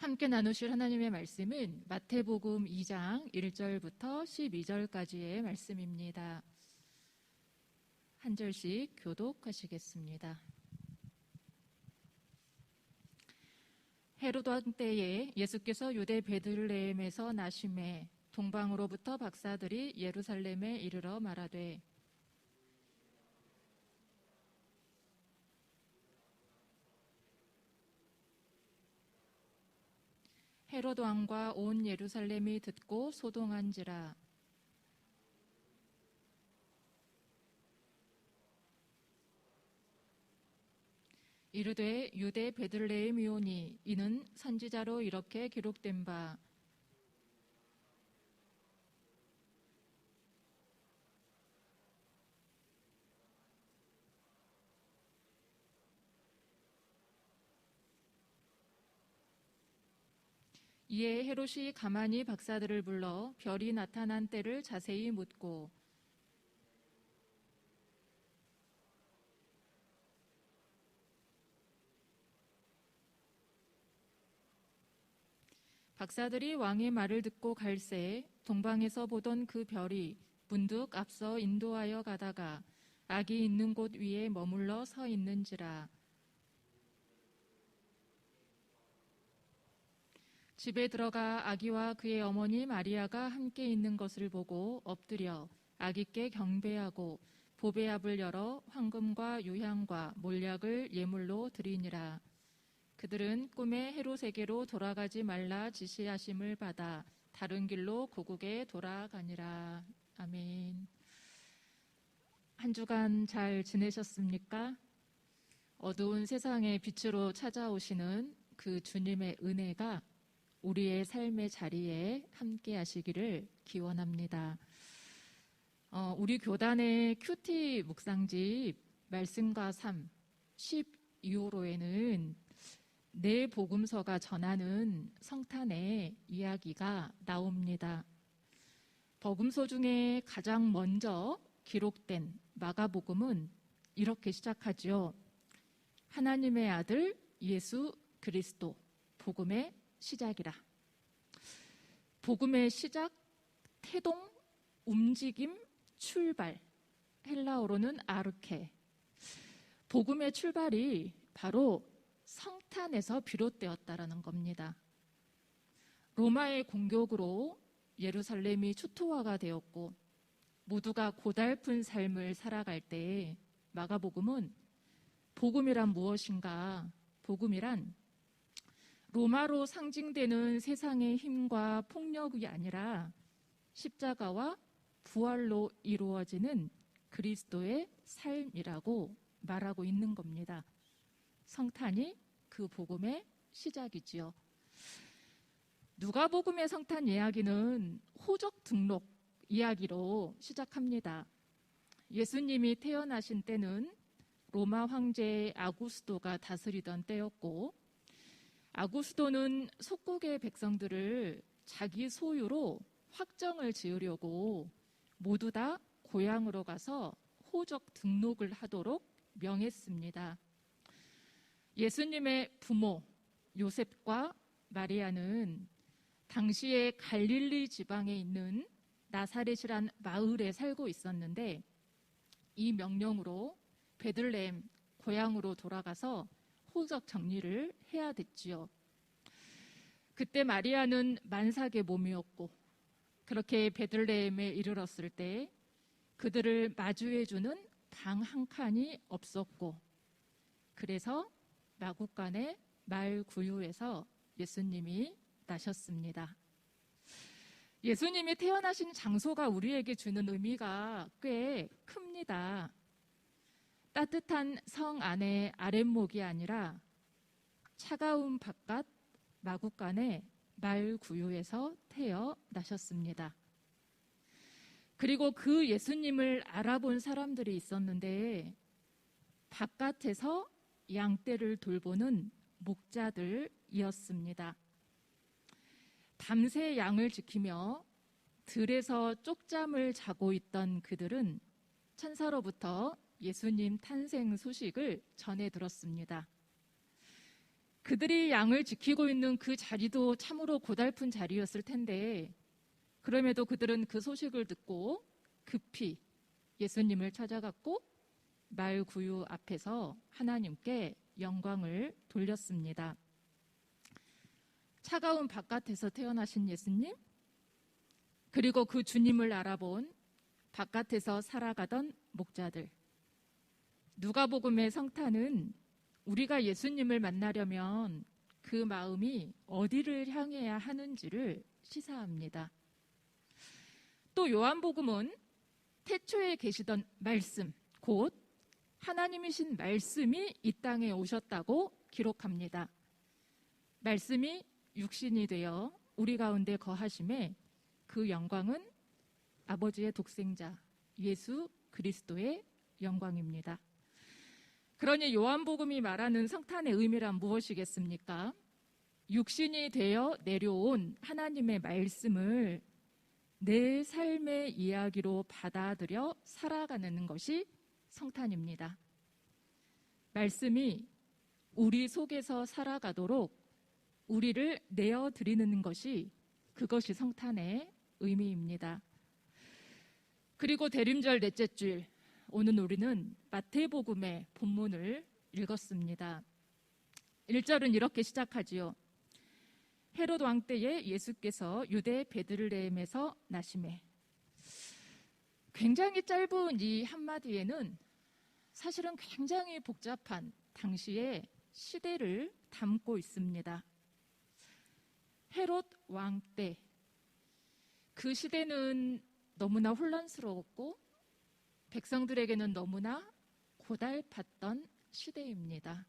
함께 나누실 하나님의 말씀은 마태복음 2장 1절부터 12절까지의 말씀입니다. 한 절씩 교독하시겠습니다. 헤롯 왕 때에 예수께서 유대 베들레헴에서 나심에 동방으로부터 박사들이 예루살렘에 이르러 말하되 헤롯 왕과 온 예루살렘이 듣고 소동한지라. 이르되 유대 베들레헴이오니 이는 선지자로 이렇게 기록된 바 이에 헤롯이 가만히 박사들을 불러 별이 나타난 때를 자세히 묻고 박사들이 왕의 말을 듣고 갈새 동방에서 보던 그 별이 문득 앞서 인도하여 가다가 아기 있는 곳 위에 머물러 서 있는지라. 집에 들어가 아기와 그의 어머니 마리아가 함께 있는 것을 보고 엎드려 아기께 경배하고 보배압을 열어 황금과 유향과 몰약을 예물로 드리니라. 그들은 꿈에 헤롯에게로 돌아가지 말라 지시하심을 받아 다른 길로 고국에 돌아가니라. 아멘. 한 주간 잘 지내셨습니까? 어두운 세상의 빛으로 찾아오시는 그 주님의 은혜가 우리의 삶의 자리에 함께 하시기를 기원합니다. 우리 교단의 큐티 묵상집 말씀과 삶 12호로에는 내 복음서가 전하는 성탄의 이야기가 나옵니다. 복음서 중에 가장 먼저 기록된 마가복음은 이렇게 시작하죠. 하나님의 아들 예수 그리스도, 복음의 시작이라. 복음의 시작, 태동, 움직임, 출발. 헬라어로는 아르케. 복음의 출발이 바로 성탄에서 비롯되었다라는 겁니다. 로마의 공격으로 예루살렘이 초토화가 되었고 모두가 고달픈 삶을 살아갈 때 마가복음은 복음이란 무엇인가? 복음이란 로마로 상징되는 세상의 힘과 폭력이 아니라 십자가와 부활로 이루어지는 그리스도의 삶이라고 말하고 있는 겁니다. 성탄이 그 복음의 시작이지요. 누가복음의 성탄 이야기는 호적 등록 이야기로 시작합니다. 예수님이 태어나신 때는 로마 황제 아구스도가 다스리던 때였고 아구스도는 속국의 백성들을 자기 소유로 확정을 지으려고 모두 다 고향으로 가서 호적 등록을 하도록 명했습니다. 예수님의 부모 요셉과 마리아는 당시에 갈릴리 지방에 있는 나사렛이란 마을에 살고 있었는데 이 명령으로 베들레헴 고향으로 돌아가서 호적 정리를 해야 됐지요. 그때 마리아는 만삭의 몸이었고 그렇게 베들레헴에 이르렀을 때 그들을 마주해주는 방 한 칸이 없었고 그래서 마구간의 말 구유에서 예수님이 나셨습니다. 예수님이 태어나신 장소가 우리에게 주는 의미가 꽤 큽니다. 따뜻한 성 안의 아랫목이 아니라 차가운 바깥 마구간의 말 구유에서 태어나셨습니다. 그리고 그 예수님을 알아본 사람들이 있었는데 바깥에서 양떼를 돌보는 목자들이었습니다. 밤새 양을 지키며 들에서 쪽잠을 자고 있던 그들은 천사로부터 예수님 탄생 소식을 전해 들었습니다. 그들이 양을 지키고 있는 그 자리도 참으로 고달픈 자리였을 텐데 그럼에도 그들은 그 소식을 듣고 급히 예수님을 찾아갔고 말구유 앞에서 하나님께 영광을 돌렸습니다. 차가운 바깥에서 태어나신 예수님, 그리고 그 주님을 알아본 바깥에서 살아가던 목자들. 누가복음의 성탄은 우리가 예수님을 만나려면 그 마음이 어디를 향해야 하는지를 시사합니다. 또 요한복음은 태초에 계시던 말씀, 곧 하나님이신 말씀이 이 땅에 오셨다고 기록합니다. 말씀이 육신이 되어 우리 가운데 거하심에 그 영광은 아버지의 독생자 예수 그리스도의 영광입니다. 그러니 요한복음이 말하는 성탄의 의미란 무엇이겠습니까? 육신이 되어 내려온 하나님의 말씀을 내 삶의 이야기로 받아들여 살아가는 것이 성탄입니다. 말씀이 우리 속에서 살아가도록 우리를 내어드리는 것이 그것이 성탄의 의미입니다. 그리고 대림절 넷째 주일, 오늘 우리는 마태복음의 본문을 읽었습니다. 1절은 이렇게 시작하지요. 헤롯 왕 때에 예수께서 유대 베들레헴에서 나시매. 굉장히 짧은 이 한마디에는 사실은 굉장히 복잡한 당시의 시대를 담고 있습니다. 헤롯 왕 때, 그 시대는 너무나 혼란스러웠고 백성들에게는 너무나 고달팠던 시대입니다.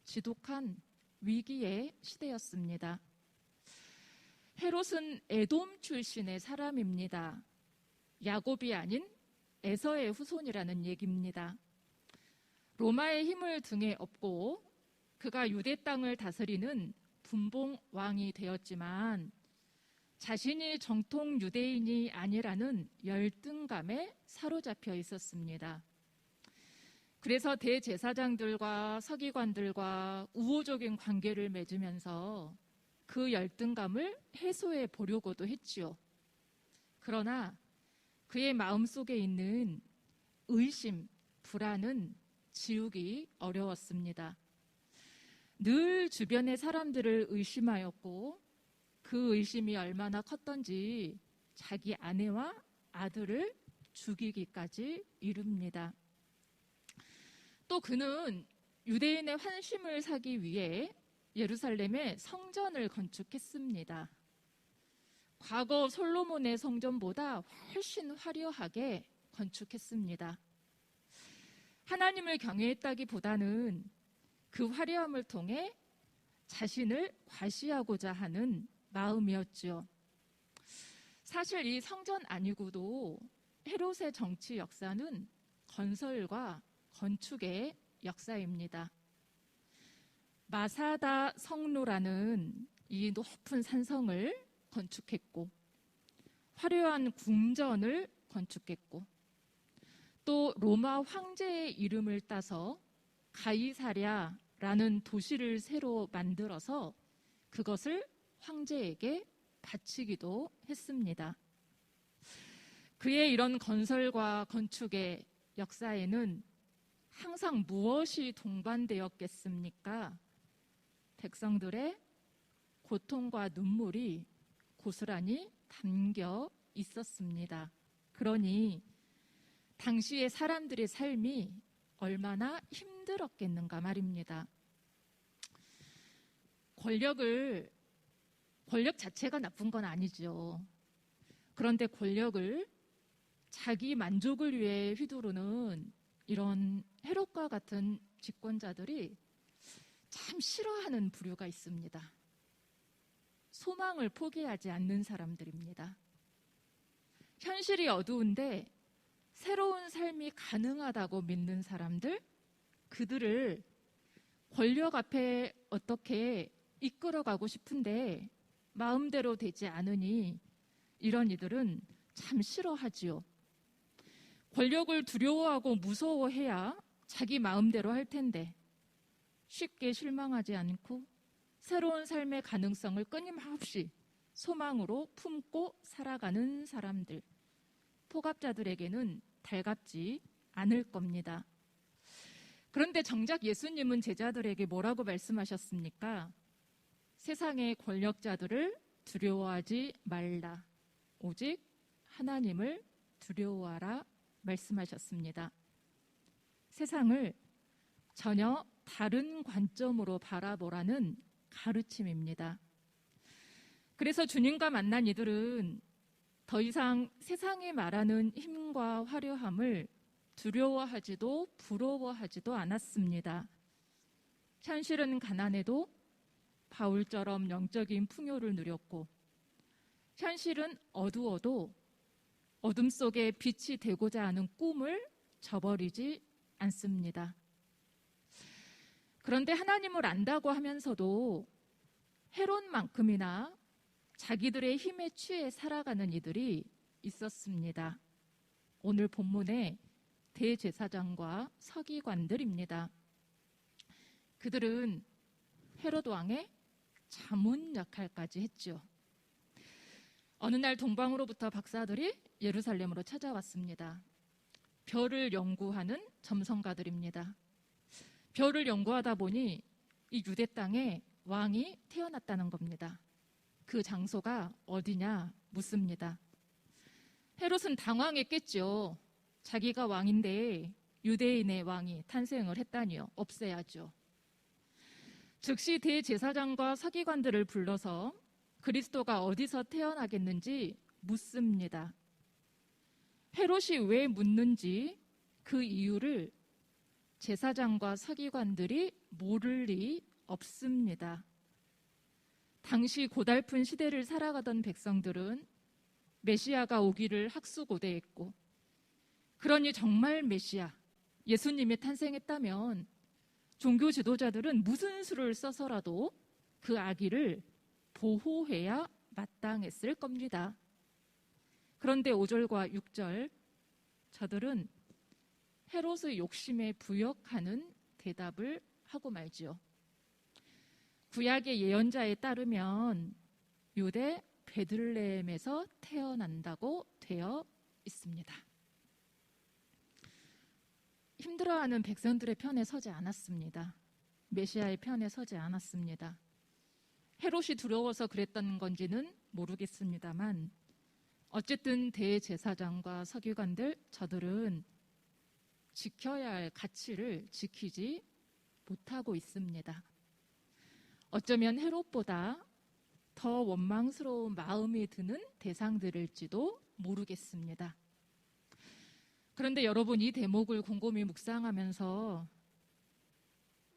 지독한 위기의 시대였습니다. 헤롯은 에돔 출신의 사람입니다. 야곱이 아닌 에서의 후손이라는 얘기입니다. 로마의 힘을 등에 업고 그가 유대 땅을 다스리는 분봉 왕이 되었지만 자신이 정통 유대인이 아니라는 열등감에 사로잡혀 있었습니다. 그래서 대제사장들과 서기관들과 우호적인 관계를 맺으면서 그 열등감을 해소해 보려고도 했지요. 그러나 그의 마음속에 있는 의심, 불안은 지우기 어려웠습니다. 늘 주변의 사람들을 의심하였고 그 의심이 얼마나 컸던지 자기 아내와 아들을 죽이기까지 이릅니다. 또 그는 유대인의 환심을 사기 위해 예루살렘에 성전을 건축했습니다. 과거 솔로몬의 성전보다 훨씬 화려하게 건축했습니다. 하나님을 경외했다기보다는 그 화려함을 통해 자신을 과시하고자 하는 마음이었지요. 사실 이 성전 아니고도 헤롯의 정치 역사는 건설과 건축의 역사입니다. 마사다 성로라는 이 높은 산성을 건축했고 화려한 궁전을 건축했고 또 로마 황제의 이름을 따서 가이사랴라는 도시를 새로 만들어서 그것을 황제에게 바치기도 했습니다. 그의 이런 건설과 건축의 역사에는 항상 무엇이 동반되었겠습니까? 백성들의 고통과 눈물이 고스란히 담겨 있었습니다. 그러니 당시의 사람들의 삶이 얼마나 힘들었겠는가 말입니다. 권력 자체가 나쁜 건 아니죠. 그런데 권력을 자기 만족을 위해 휘두르는 이런 헤롯과 같은 집권자들이 참 싫어하는 부류가 있습니다. 소망을 포기하지 않는 사람들입니다. 현실이 어두운데 새로운 삶이 가능하다고 믿는 사람들, 그들을 권력 앞에 어떻게 이끌어가고 싶은데 마음대로 되지 않으니 이런 이들은 참 싫어하지요. 권력을 두려워하고 무서워해야 자기 마음대로 할 텐데 쉽게 실망하지 않고 새로운 삶의 가능성을 끊임없이 소망으로 품고 살아가는 사람들, 포갑자들에게는 달갑지 않을 겁니다. 그런데 정작 예수님은 제자들에게 뭐라고 말씀하셨습니까? 세상의 권력자들을 두려워하지 말라. 오직 하나님을 두려워하라 말씀하셨습니다. 세상을 전혀 다른 관점으로 바라보라는 가르침입니다. 그래서 주님과 만난 이들은 더 이상 세상이 말하는 힘과 화려함을 두려워하지도 부러워하지도 않았습니다. 현실은 가난해도 바울처럼 영적인 풍요를 누렸고, 현실은 어두워도 어둠 속에 빛이 되고자 하는 꿈을 저버리지 않습니다. 그런데 하나님을 안다고 하면서도 헤롯만큼이나 자기들의 힘에 취해 살아가는 이들이 있었습니다. 오늘 본문의 대제사장과 서기관들입니다. 그들은 헤롯 왕의 자문 역할까지 했죠. 어느 날 동방으로부터 박사들이 예루살렘으로 찾아왔습니다. 별을 연구하는 점성가들입니다. 별을 연구하다 보니 이 유대 땅에 왕이 태어났다는 겁니다. 그 장소가 어디냐 묻습니다. 헤롯은 당황했겠죠. 자기가 왕인데 유대인의 왕이 탄생을 했다니요. 없애야죠. 즉시 대제사장과 서기관들을 불러서 그리스도가 어디서 태어나겠는지 묻습니다. 헤롯이 왜 묻는지 그 이유를 제사장과 서기관들이 모를 리 없습니다. 당시 고달픈 시대를 살아가던 백성들은 메시아가 오기를 학수고대했고, 그러니 정말 메시아, 예수님이 탄생했다면 종교 지도자들은 무슨 수를 써서라도 그 아기를 보호해야 마땅했을 겁니다. 그런데 5절과 6절, 저들은 헤롯의 욕심에 부역하는 대답을 하고 말지요. 구약의 예언자에 따르면 유대 베들레헴에서 태어난다고 되어 있습니다. 힘들어하는 백성들의 편에 서지 않았습니다. 메시아의 편에 서지 않았습니다. 헤롯이 두려워서 그랬던 건지는 모르겠습니다만, 어쨌든 대제사장과 서기관들, 저들은 지켜야 할 가치를 지키지 못하고 있습니다. 어쩌면 헤롯보다 더 원망스러운 마음이 드는 대상들일지도 모르겠습니다. 그런데 여러분, 이 대목을 곰곰이 묵상하면서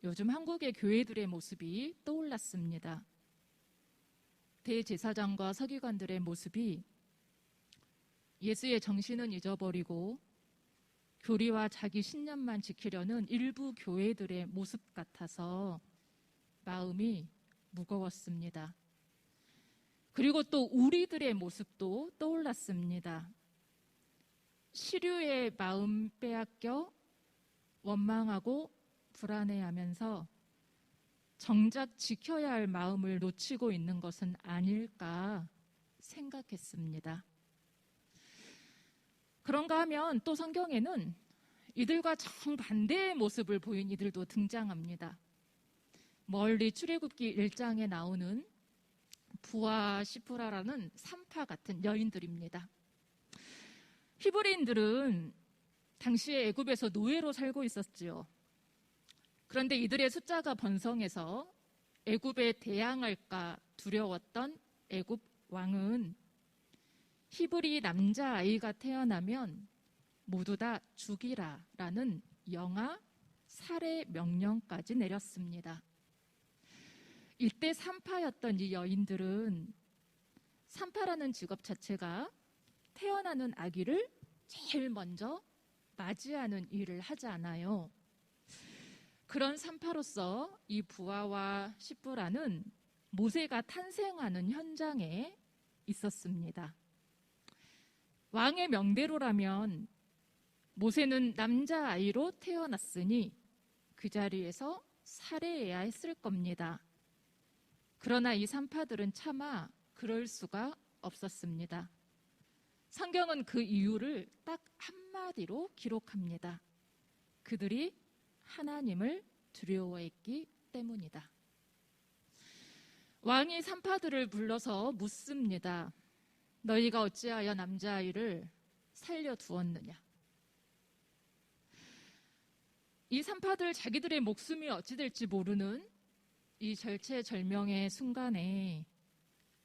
요즘 한국의 교회들의 모습이 떠올랐습니다. 대제사장과 서기관들의 모습이 예수의 정신은 잊어버리고 교리와 자기 신념만 지키려는 일부 교회들의 모습 같아서 마음이 무거웠습니다. 그리고 또 우리들의 모습도 떠올랐습니다. 시류의 마음 빼앗겨 원망하고 불안해하면서 정작 지켜야 할 마음을 놓치고 있는 것은 아닐까 생각했습니다. 그런가 하면 또 성경에는 이들과 정반대의 모습을 보인 이들도 등장합니다. 멀리 출애굽기 1장에 나오는 부와 시프라라는 산파 같은 여인들입니다. 히브리인들은 당시에 애굽에서 노예로 살고 있었지요. 그런데 이들의 숫자가 번성해서 애굽에 대항할까 두려웠던 애굽 왕은 히브리 남자아이가 태어나면 모두 다 죽이라라는 영아 살해 명령까지 내렸습니다. 이때 산파였던 이 여인들은 산파라는 직업 자체가 태어나는 아기를 제일 먼저 맞이하는 일을 하지 않아요. 그런 산파로서 이 부하와 시프라는 모세가 탄생하는 현장에 있었습니다. 왕의 명대로라면 모세는 남자아이로 태어났으니 그 자리에서 살해해야 했을 겁니다. 그러나 이 산파들은 차마 그럴 수가 없었습니다. 성경은 그 이유를 딱 한마디로 기록합니다. 그들이 하나님을 두려워했기 때문이다. 왕이 산파들을 불러서 묻습니다. 너희가 어찌하여 남자아이를 살려두었느냐? 이 산파들 자기들의 목숨이 어찌 될지 모르는 이 절체절명의 순간에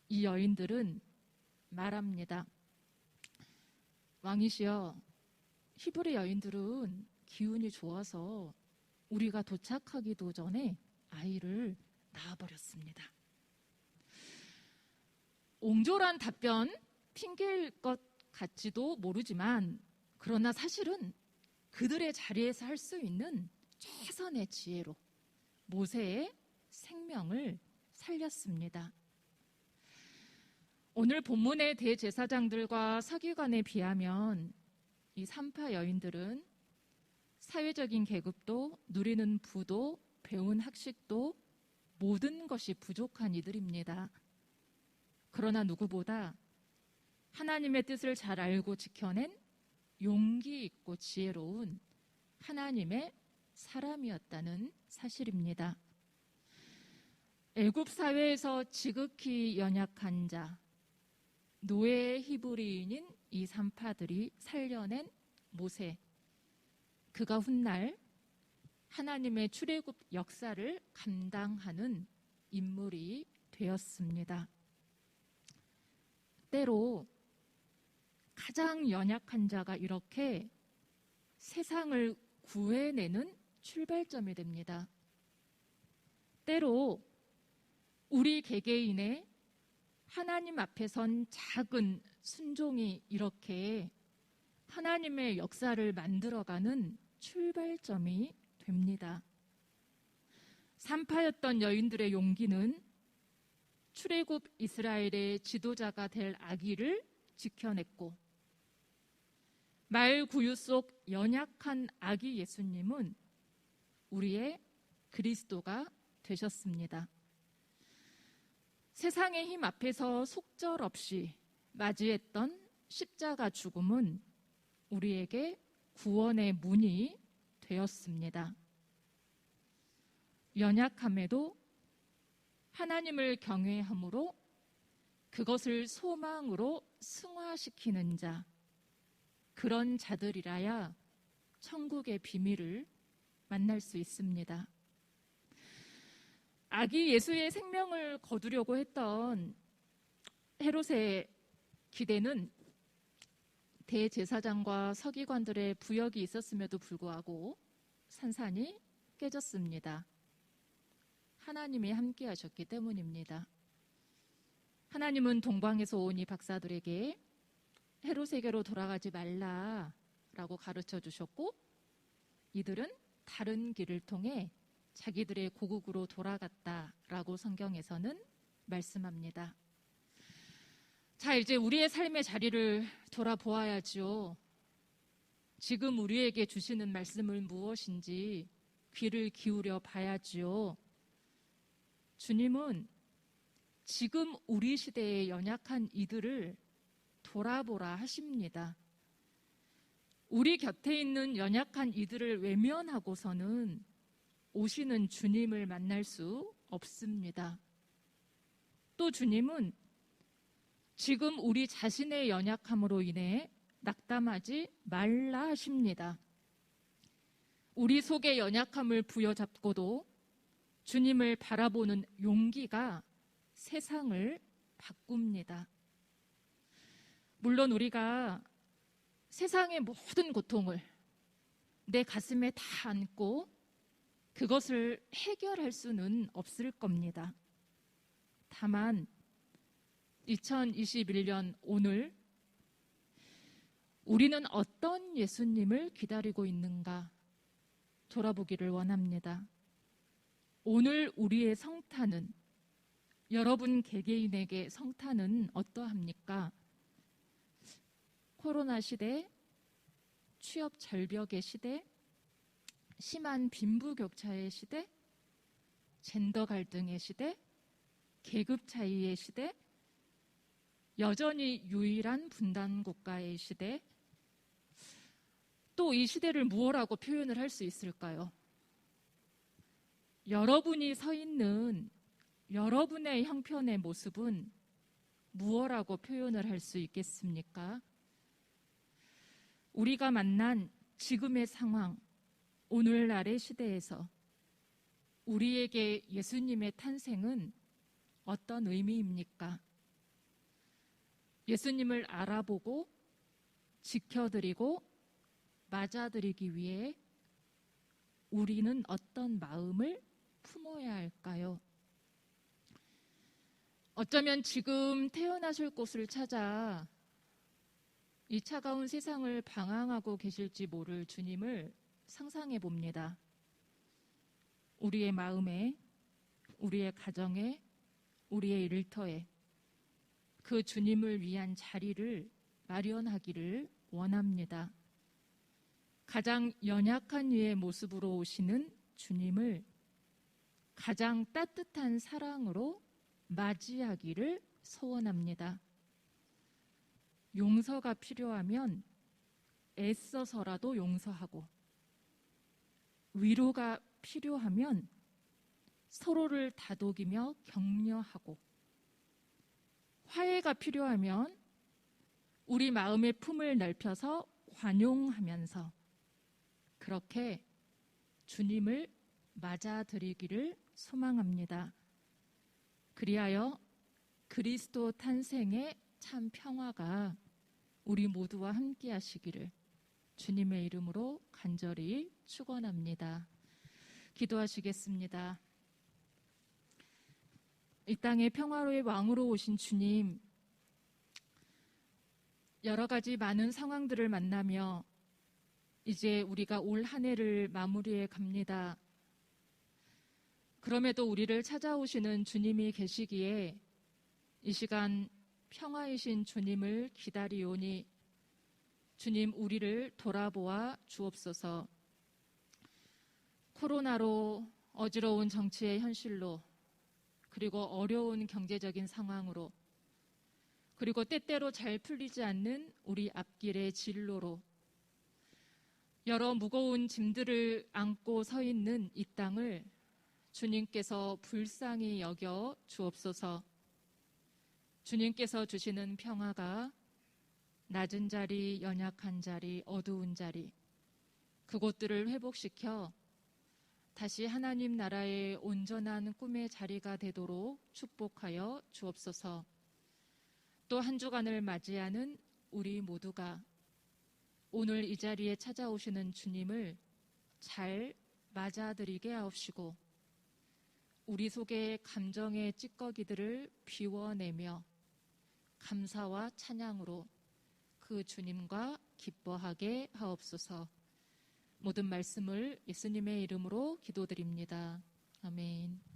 이 여인들은 말합니다. 왕이시여, 히브리 여인들은 기운이 좋아서 우리가 도착하기도 전에 아이를 낳아버렸습니다. 옹졸한 답변, 핑계일 것 같지도 모르지만 그러나 사실은 그들의 자리에서 할 수 있는 최선의 지혜로 모세의 생명을 살렸습니다. 오늘 본문의 대제사장들과 서기관에 비하면 이 산파 여인들은 사회적인 계급도 누리는 부도 배운 학식도 모든 것이 부족한 이들입니다. 그러나 누구보다 하나님의 뜻을 잘 알고 지켜낸 용기 있고 지혜로운 하나님의 사람이었다는 사실입니다. 애굽 사회에서 지극히 연약한 자, 노예의 히브리인인 이 산파들이 살려낸 모세, 그가 훗날 하나님의 출애굽 역사를 감당하는 인물이 되었습니다. 때로 가장 연약한 자가 이렇게 세상을 구해내는 출발점이 됩니다. 때로 우리 개개인의 하나님 앞에 선 작은 순종이 이렇게 하나님의 역사를 만들어가는 출발점이 됩니다. 산파였던 여인들의 용기는 출애굽 이스라엘의 지도자가 될 아기를 지켜냈고, 말 구유 속 연약한 아기 예수님은 우리의 그리스도가 되셨습니다. 세상의 힘 앞에서 속절없이 맞이했던 십자가 죽음은 우리에게 구원의 문이 되었습니다. 연약함에도 하나님을 경외함으로 그것을 소망으로 승화시키는 자, 그런 자들이라야 천국의 비밀을 만날 수 있습니다. 아기 예수의 생명을 거두려고 했던 헤롯의 기대는 대제사장과 서기관들의 부역이 있었음에도 불구하고 산산이 깨졌습니다. 하나님이 함께 하셨기 때문입니다. 하나님은 동방에서 온 이 박사들에게 헤롯에게로 돌아가지 말라라고 가르쳐 주셨고, 이들은 다른 길을 통해 자기들의 고국으로 돌아갔다라고 성경에서는 말씀합니다. 자, 이제 우리의 삶의 자리를 돌아보아야지요. 지금 우리에게 주시는 말씀은 무엇인지 귀를 기울여 봐야지요. 주님은 지금 우리 시대의 연약한 이들을 돌아보라 하십니다. 우리 곁에 있는 연약한 이들을 외면하고서는 오시는 주님을 만날 수 없습니다. 또 주님은 지금 우리 자신의 연약함으로 인해 낙담하지 말라 하십니다. 우리 속의 연약함을 부여잡고도 주님을 바라보는 용기가 세상을 바꿉니다. 물론 우리가 세상의 모든 고통을 내 가슴에 다 안고 그것을 해결할 수는 없을 겁니다. 다만 2021년 오늘 우리는 어떤 예수님을 기다리고 있는가 돌아보기를 원합니다. 오늘 우리의 성탄은, 여러분 개개인에게 성탄은 어떠합니까? 코로나 시대, 취업 절벽의 시대, 심한 빈부격차의 시대, 젠더 갈등의 시대, 계급 차이의 시대, 여전히 유일한 분단 국가의 시대, 또 이 시대를 무엇라고 표현을 할 수 있을까요? 여러분이 서 있는 여러분의 형편의 모습은 무엇라고 표현을 할 수 있겠습니까? 우리가 만난 지금의 상황, 오늘날의 시대에서 우리에게 예수님의 탄생은 어떤 의미입니까? 예수님을 알아보고 지켜드리고 맞아들이기 위해 우리는 어떤 마음을 품어야 할까요? 어쩌면 지금 태어나실 곳을 찾아 이 차가운 세상을 방황하고 계실지 모를 주님을 상상해 봅니다. 우리의 마음에, 우리의 가정에, 우리의 일터에 그 주님을 위한 자리를 마련하기를 원합니다. 가장 연약한 이의 모습으로 오시는 주님을 가장 따뜻한 사랑으로 맞이하기를 소원합니다. 용서가 필요하면 애써서라도 용서하고, 위로가 필요하면 서로를 다독이며 격려하고, 화해가 필요하면 우리 마음의 품을 넓혀서 관용하면서 그렇게 주님을 맞아들이기를 소망합니다. 그리하여 그리스도 탄생의 참 평화가 우리 모두와 함께 하시기를 주님의 이름으로 간절히 축원합니다. 기도하시겠습니다. 이 땅의 평화로의 왕으로 오신 주님, 여러 가지 많은 상황들을 만나며 이제 우리가 올 한 해를 마무리해 갑니다. 그럼에도 우리를 찾아오시는 주님이 계시기에 이 시간 평화이신 주님을 기다리오니 주님 우리를 돌아보아 주옵소서. 코로나로 어지러운 정치의 현실로, 그리고 어려운 경제적인 상황으로, 그리고 때때로 잘 풀리지 않는 우리 앞길의 진로로 여러 무거운 짐들을 안고 서 있는 이 땅을 주님께서 불쌍히 여겨 주옵소서. 주님께서 주시는 평화가 낮은 자리, 연약한 자리, 어두운 자리, 그곳들을 회복시켜 다시 하나님 나라의 온전한 꿈의 자리가 되도록 축복하여 주옵소서. 또 한 주간을 맞이하는 우리 모두가 오늘 이 자리에 찾아오시는 주님을 잘 맞아들이게 하옵시고 우리 속의 감정의 찌꺼기들을 비워내며 감사와 찬양으로 그 주님과 기뻐하게 하옵소서. 모든 말씀을 예수님의 이름으로 기도드립니다. 아멘.